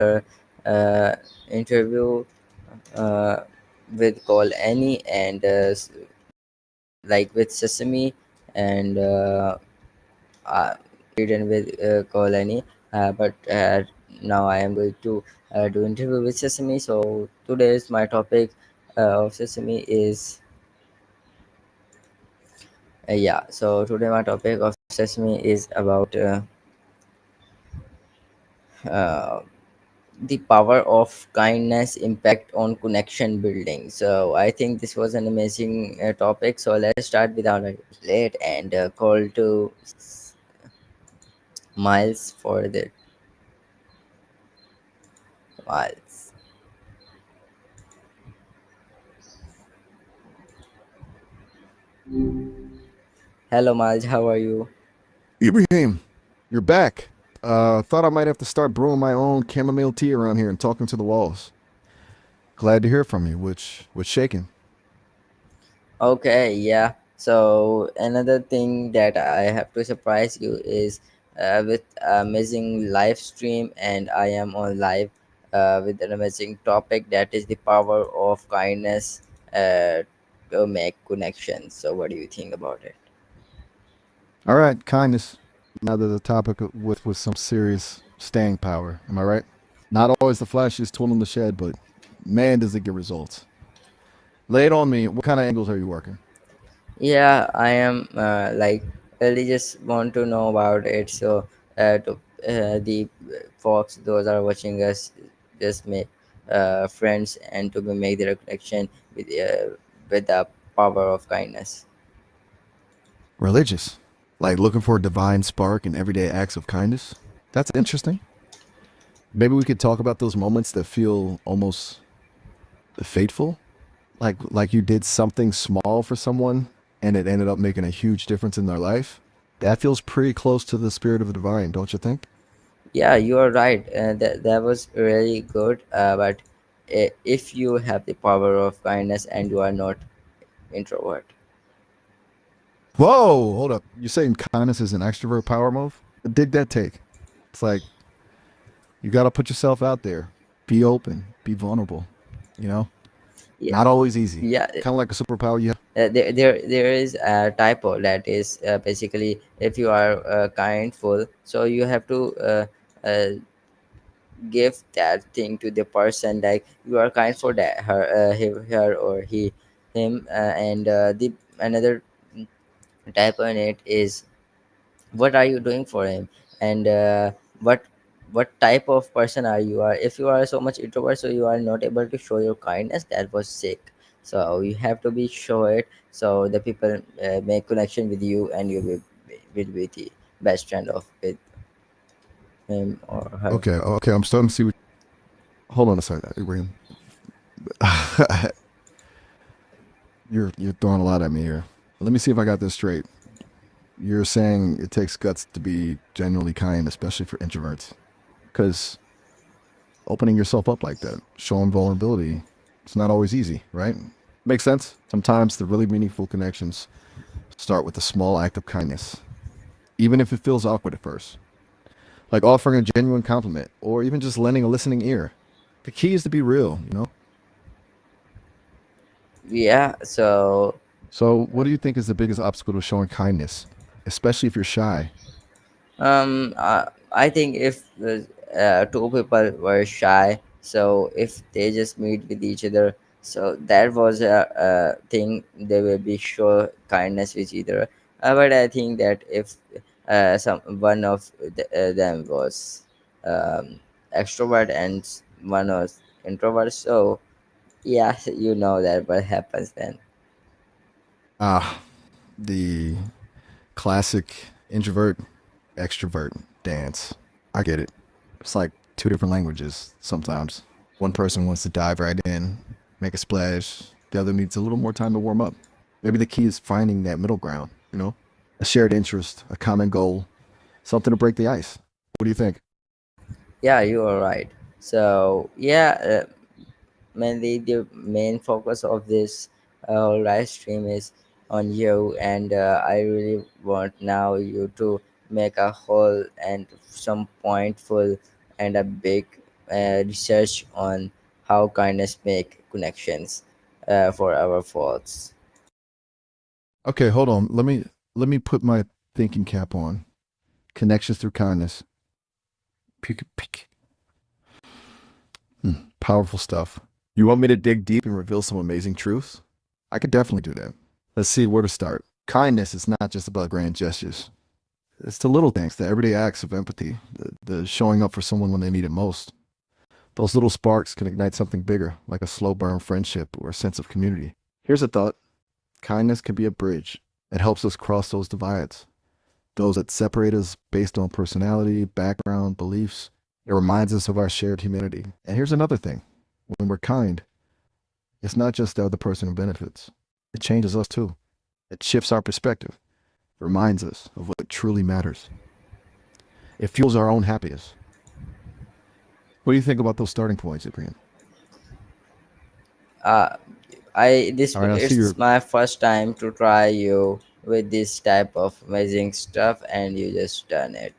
uh, interview uh, with Call Annie and like with Sesame and uh, written with Call Annie. But now I am going to do interview with Sesame. So today's my topic of Sesame is yeah. So today my topic of Sesame is about uh, the power of kindness impact on connection building. So I think this was an amazing topic. So let's start without a late and call to Miles for the Miles. Hello Miles, how are you? Ibrahim, you're back. Thought I might have to start brewing my own chamomile tea around here and talking to the walls. Glad to hear from you. Which shaking? Okay, yeah. So another thing that I have to surprise you is with amazing live stream, and I am on live with an amazing topic that is the power of kindness to make connections. So what do you think about it? All right, kindness. Now there's a topic with some serious staying power. Am I right? Not always the flashiest tool in the shed, but man, does it get results. Lay it on me. What kind of angles are you working? Yeah, I am like really just want to know about it. So to the folks those are watching us just make friends and to make their connection with the power of kindness. Religious. Like looking for a divine spark in everyday acts of kindness. That's interesting. Maybe we could talk about those moments that feel almost fateful, like you did something small for someone and it ended up making a huge difference in their life. That feels pretty close to the spirit of the divine, don't you think? Yeah, you are right. That was really good. But if you have the power of kindness and you are not introvert. Whoa, hold up. You're saying kindness is an extrovert power move? Dig that take. It's like you got to put yourself out there, be open, be vulnerable. You know, Yeah, not always easy. yeah. Kind of like a superpower you have. There is a typo that is basically if you are kindful, so you have to uh, give that thing to the person, like you are kind for that her or him, and the another typo in it is what are you doing for him, and what what type of person are you are. If you are so much introvert, so you are not able to show your kindness, that was sick. So you have to be show it, so the people make connection with you, and you will be the best friend of with him or her. Okay, okay. I'm starting to see what. Hold on a second, Ibrahim. You're throwing a lot at me here. Let me see if I got this straight. You're saying it takes guts to be genuinely kind, especially for introverts. Because opening yourself up like that, showing vulnerability, it's not always easy, right? Makes sense. Sometimes the really meaningful connections start with a small act of kindness, even if it feels awkward at first. Like offering a genuine compliment or even just lending a listening ear. The key is to be real, you know? Yeah, so So, what do you think is the biggest obstacle to showing kindness, especially if you're shy? I think if two people were shy, so if they just meet with each other, so that was a thing, they will be show kindness with each other. But I think that if some one of them was extrovert and one was introvert, so yeah, you know that what happens then. Ah, the classic introvert extrovert dance. I get it. It's like two different languages sometimes. One person wants to dive right in, make a splash. The other needs a little more time to warm up. Maybe the key is finding that middle ground, you know? A shared interest, a common goal, something to break the ice. What do you think? Yeah, you are right. So yeah, mainly the main focus of this live stream is on you, and I really want now you to make a whole and some pointful and a big research on how kindness make connections for our faults. Okay, hold on. Let me put my thinking cap on. Connections through kindness. Peek, peek. Powerful stuff. You want me to dig deep and reveal some amazing truths? I could definitely do that. Let's see where to start. Kindness is not just about grand gestures. It's the little things, the everyday acts of empathy, the showing up for someone when they need it most. Those little sparks can ignite something bigger, like a slow burn friendship or a sense of community. Here's a thought. Kindness can be a bridge. It helps us cross those divides, those that separate us based on personality, background, beliefs. It reminds us of our shared humanity. And here's another thing. When we're kind, it's not just the other person who benefits. It changes us too. It shifts our perspective. It reminds us of what truly matters. It fuels our own happiness. What do you think about those starting points, Ibrahim? uh, I this All right, I see it's your. my first time to try you with this type of amazing stuff, and you just done it.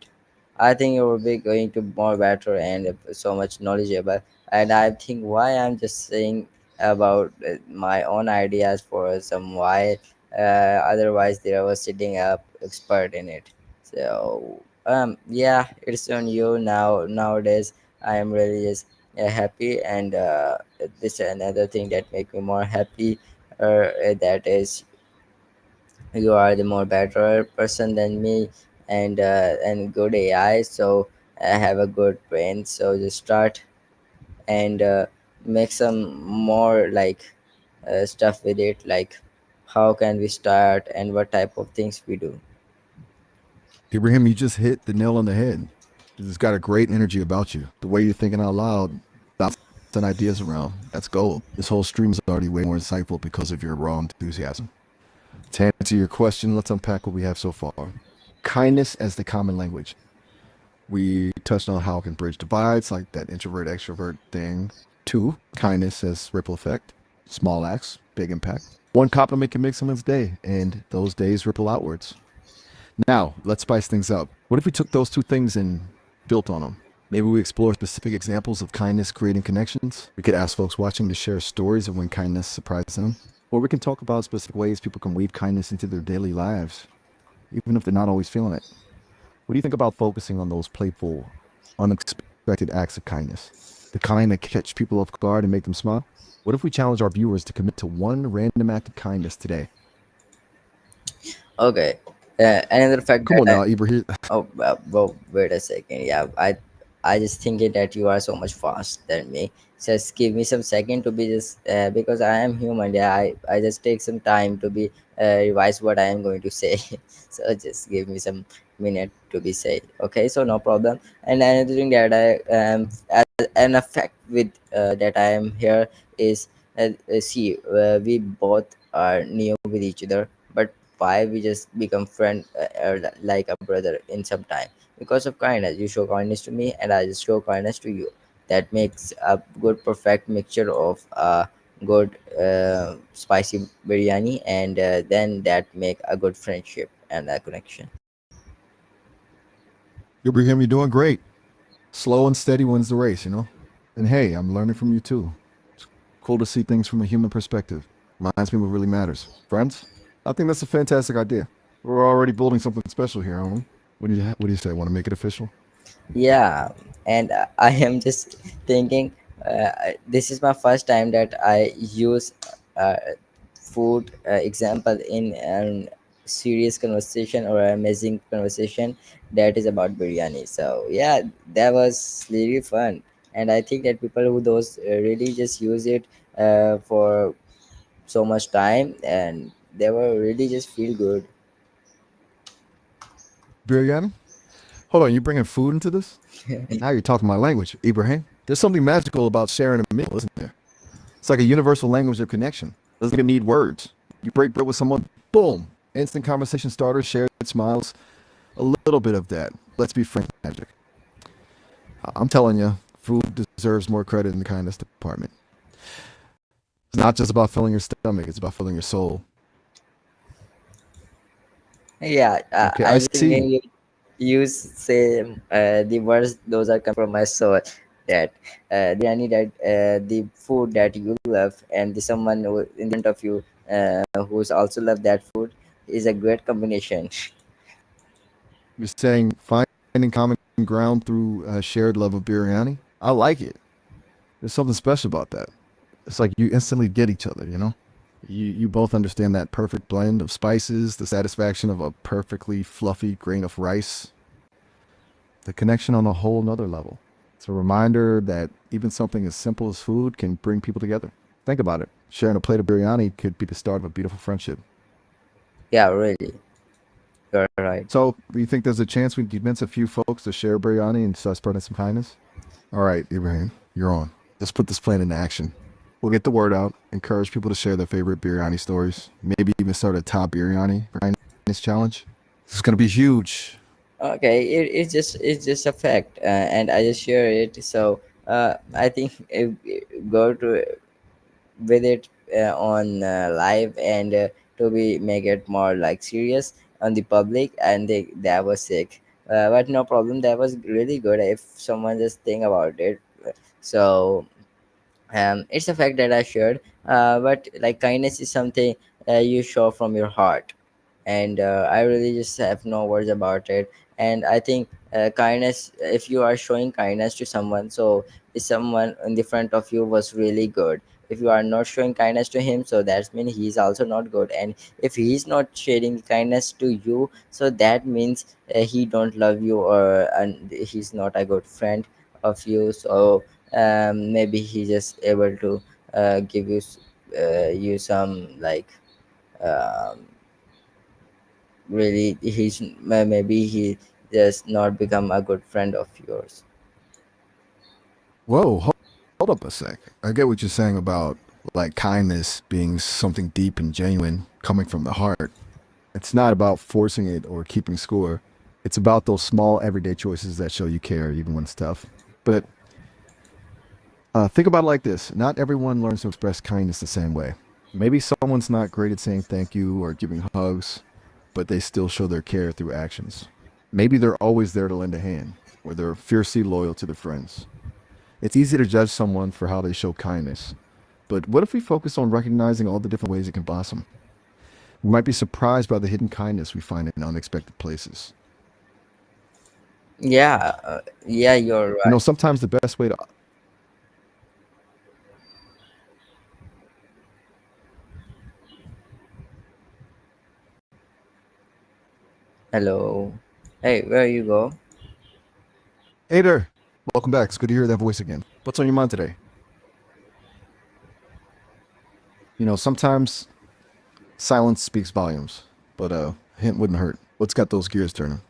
I think you will be going to more better and so much knowledgeable. And I think why I'm just saying about my own ideas for some why. Otherwise, there was sitting up expert in it. So yeah, it's on you now. Nowadays, I am really just happy, and this is another thing that make me more happy. That is, you are the more better person than me, and good AI. So I have a good brain. So just start and make some more like stuff with it. Like how can we start and what type of things we do. Ibrahim, you just hit the nail on the head. It's got a great energy about you. The way you're thinking out loud, bouncing ideas around, that's gold. This whole stream is already way more insightful because of your raw enthusiasm. To answer your question, let's unpack what we have so far. Kindness as the common language. We touched on how it can bridge divides, like that introvert extrovert thing. Two, kindness as ripple effect. Small acts, big impact. One compliment can make someone's day, and those days ripple outwards. Now, let's spice things up. What if we took those two things and built on them? Maybe we explore specific examples of kindness creating connections. We could ask folks watching to share stories of when kindness surprised them. Or we can talk about specific ways people can weave kindness into their daily lives, even if they're not always feeling it. What do you think about focusing on those playful, unexpected acts of kindness? The kind that catch people off guard and make them smile? What if we challenge our viewers to commit to one random act of kindness today? Okay. Another fact Come that on now, Ibrahim. oh, well, wait a second. Yeah, I just thinking that you are so much fast than me. Just give me some second to be just because I am human. Yeah, I just take some time to be revise what I am going to say. So just give me some minute to be say. Okay, so no problem. And another thing that I an effect with that I am here is see we both are new with each other, but why we just become friend like a brother in some time because of kindness. You show kindness to me and I just show kindness to you. That makes a good perfect mixture of good spicy biryani, and then that make a good friendship and a connection. Ibrahim, you're doing great. Slow and steady wins the race, you know? And hey, I'm learning from you too. It's cool to see things from a human perspective. Reminds me what really matters. Friends, I think that's a fantastic idea. We're already building something special here, aren't we? What do you say? Want to make it official? Yeah, and I am just thinking this is my first time that I use uh, food example in a serious conversation or an amazing conversation that is about biryani. So yeah, that was really fun, and I think that people who those really just use it for so much time, and they were really just feel good. Biryani? Hold on, you bringing food into this? Now you're talking my language, Ibrahim. There's something magical about sharing a meal, isn't there? It's like a universal language of connection. Doesn't even need words. You break bread with someone, boom, instant conversation starters, shared smiles, a little bit of that. Let's be frank, magic. I'm telling you, food deserves more credit in the kindness department. It's not just about filling your stomach; it's about filling your soul. Yeah, Okay, I I'm just see. thinking you say the words those are come from my soul. that the biryani that the food that you love and the someone in front of you who's also love that food is a great combination. You're saying finding common ground through a shared love of biryani. I like it. There's something special about that. It's like you instantly get each other, you know? You both understand that perfect blend of spices, the satisfaction of a perfectly fluffy grain of rice, the connection on a whole nother level. It's a reminder that even something as simple as food can bring people together. Think about it. Sharing a plate of biryani could be the start of a beautiful friendship. Yeah, really, you're right. So, do you think there's a chance we convince a few folks to share biryani and start spreading some kindness? All right, Ibrahim, you're on. Let's put this plan into action. We'll get the word out, encourage people to share their favorite biryani stories, maybe even start a top biryani for kindness challenge. This is going to be huge. Okay, it's just a fact, and I just share it. So I think go to with it on live and to be make it more like serious on the public, and that was sick. But no problem, that was really good if someone just think about it. So it's a fact that I shared. But like kindness is something you show from your heart, and I really just have no words about it. And I think kindness, if you are showing kindness to someone, so if someone in the front of you was really good, if you are not showing kindness to him, so that means he's also not good. And if he's not sharing kindness to you, so that means he don't love you, or and he's not a good friend of you. So maybe he just able to give you you some like um, really maybe he just not become a good friend of yours. Whoa, hold up a sec. I get what you're saying about like kindness being something deep and genuine coming from the heart. It's not about forcing it or keeping score. It's about those small everyday choices that show you care even when it's tough. But think about it like this. Not everyone learns to express kindness the same way. Maybe someone's not great at saying thank you or giving hugs, but they still show their care through actions. Maybe they're always there to lend a hand, or they're fiercely loyal to their friends. It's easy to judge someone for how they show kindness, but what if we focus on recognizing all the different ways it can blossom? We might be surprised by the hidden kindness we find in unexpected places. Yeah, yeah, you're You know, right. sometimes the best way to. Hello. Hey, where you go? Hey there! Welcome back. It's good to hear that voice again. What's on your mind today? You know, sometimes silence speaks volumes, but a hint wouldn't hurt. What's got those gears turning?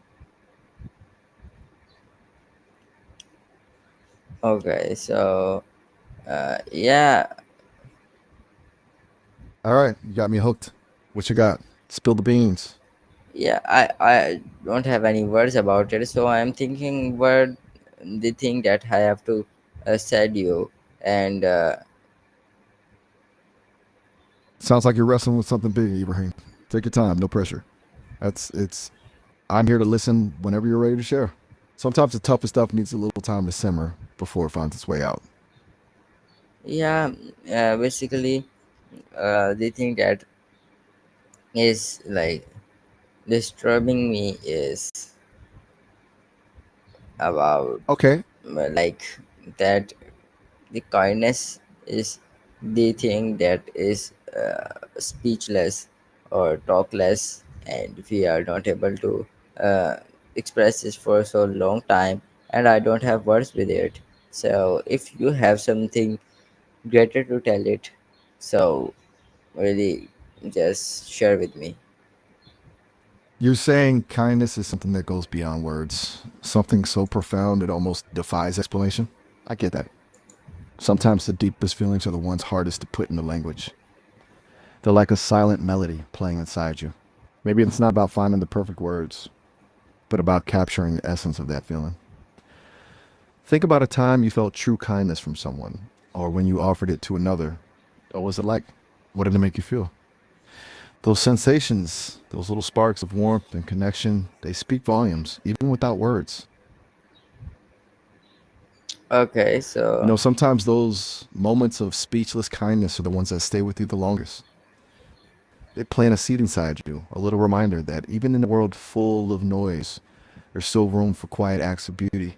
Okay, so yeah, All right, you got me hooked. What you got? Spill the beans. yeah, I don't have any words about it, so I'm thinking what the thing that I have to said you. And Sounds like you're wrestling with something big, Ibrahim. Take your time, no pressure. It's. I'm here to listen whenever you're ready to share. Sometimes the toughest stuff needs a little time to simmer before it finds its way out. yeah, basically the thing that is like disturbing me is about Okay. like that the kindness is the thing that is speechless or talkless, and we are not able to uh, express this for so long time, and I don't have words with it. So if you have something greater to tell it, so really just share with me. You're saying kindness is something that goes beyond words, something so profound it almost defies explanation? I get that. Sometimes the deepest feelings are the ones hardest to put into language. They're like a silent melody playing inside you. Maybe it's not about finding the perfect words, but about capturing the essence of that feeling. Think about a time you felt true kindness from someone, or when you offered it to another. What was it like? What did it make you feel? Those sensations, those little sparks of warmth and connection, they speak volumes, even without words. Okay, so Sometimes those moments of speechless kindness are the ones that stay with you the longest. They plant a seed inside you, a little reminder that even in a world full of noise, there's still room for quiet acts of beauty.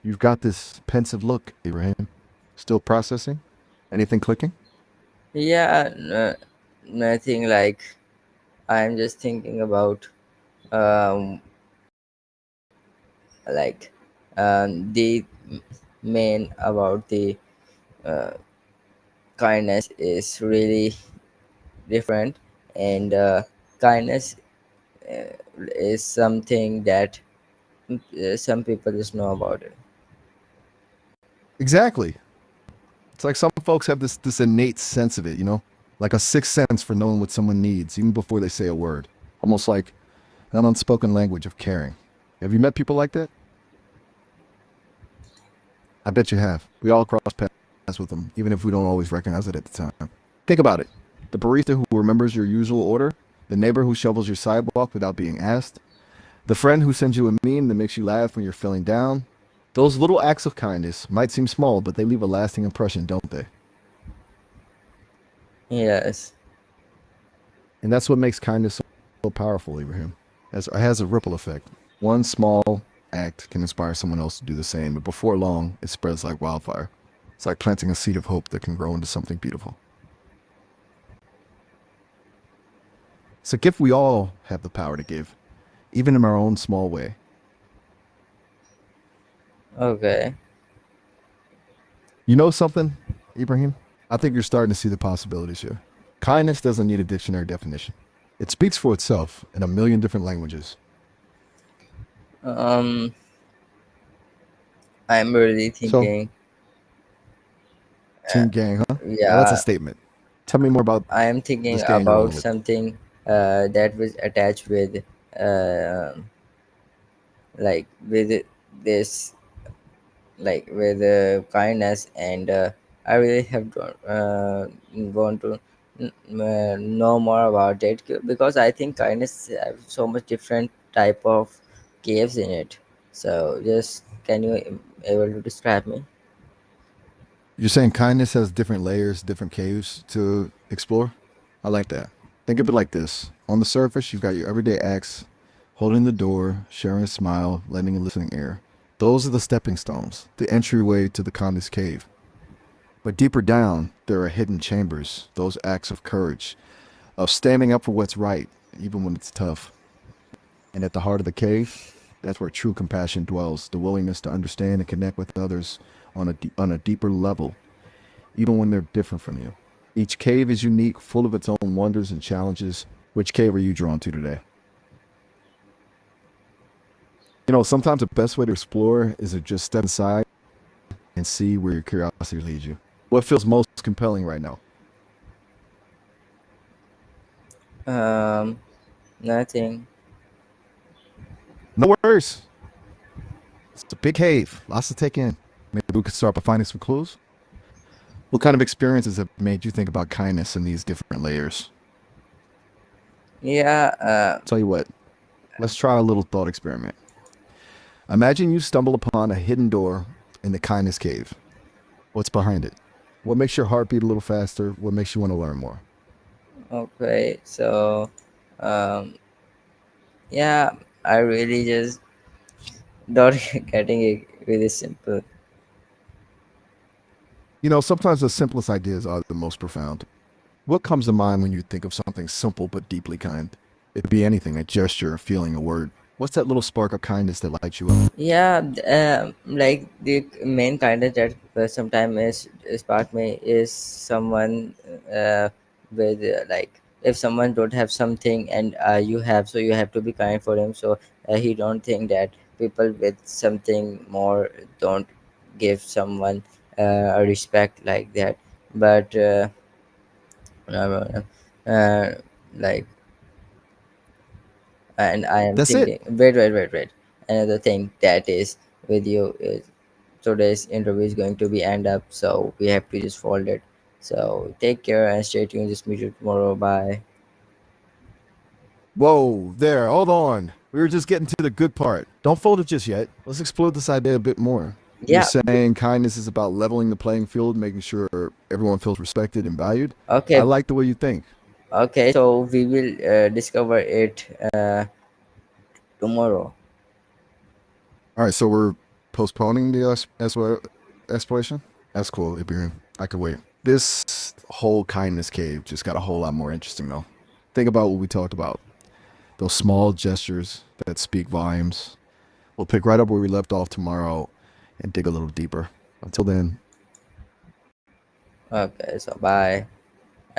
You've got this pensive look, Ibrahim. Still processing? Anything clicking? yeah, nothing like I'm just thinking about um like the main about the uh, kindness is really different, and kindness is something that some people just know about it. Exactly. It's like some folks have this innate sense of it, like a sixth sense for knowing what someone needs, even before they say a word. Almost like an unspoken language of caring. Have you met people like that? I bet you have. We all cross paths with them, even if we don't always recognize it at the time. Think about it. The barista who remembers your usual order, the neighbor who shovels your sidewalk without being asked, the friend who sends you a meme that makes you laugh when you're feeling down. Those little acts of kindness might seem small, but they leave a lasting impression, don't they? Yes. And that's what makes kindness so powerful, Ibrahim. It has a ripple effect. One small act can inspire someone else to do the same, but before long, it spreads like wildfire. It's like planting a seed of hope that can grow into something beautiful. It's a gift we all have the power to give, even in our own small way. Okay. You know something, Ibrahim? I think you're starting to see the possibilities here. Kindness doesn't need a dictionary definition. It speaks for itself in a million different languages. um I'm really So, thinking. team gang, huh? Now that's a Yeah, statement. Tell me more about I am thinking this gang you're about rolling with. something that was attached with uh, like with this, like with kindness, and I really have to want to know more about it, because I think kindness have so much different type of caves in it. So just can you able to describe me? You're saying kindness has different layers, different caves to explore? I like that. Think of it like this. On the surface, you've got your everyday acts, holding the door, sharing a smile, lending a listening ear. Those are the stepping stones, the entryway to the kindness cave. But deeper down, there are hidden chambers, those acts of courage, of standing up for what's right, even when it's tough. And at the heart of the cave, that's where true compassion dwells, the willingness to understand and connect with others on a deeper level, even when they're different from you. Each cave is unique, full of its own wonders and challenges. Which cave are you drawn to today? Sometimes the best way to explore is to just step inside and see where your curiosity leads you. What feels most compelling right now? um Nothing. No worries. It's a big cave, lots to take in. Maybe we could start by finding some clues. What kind of experiences have made you think about kindness in these different layers? Yeah. Tell you what, let's try a little thought experiment. Imagine you stumble upon a hidden door in the kindness cave. What's behind it? What makes your heart beat a little faster? What makes you want to learn more? Okay, so um yeah, I really just not getting it really simple. Sometimes the simplest ideas are the most profound. What comes to mind when you think of something simple but deeply kind? It could be anything, a gesture, a feeling, a word. What's that little spark of kindness that lights you up? Yeah, like the main kindness that sometimes is spark me is someone with like, if someone don't have something and you have, so you have to be kind for him. So he don't think that people with something more don't give someone a respect like that. But uh, uh, like, and I am That's it. thinking, wait. Another thing that is with you is today's interview is going to be end up, so we have to just fold it. So take care and stay tuned. Just meet you tomorrow. Bye. Whoa, there, hold on. We were just getting to the good part. Don't fold it just yet. Let's explore this idea a bit more. You're Yeah. saying kindness is about leveling the playing field, making sure everyone feels respected and valued. I Okay. like the way you think. Okay. So we will discover it tomorrow. All right, so we're postponing the exploration. That's cool, Ibrahim. I could wait. This whole kindness cave just got a whole lot more interesting, though. Think about what we talked about. Those small gestures that speak volumes. We'll pick right up where we left off tomorrow and dig a little deeper. Until then, Okay. So bye.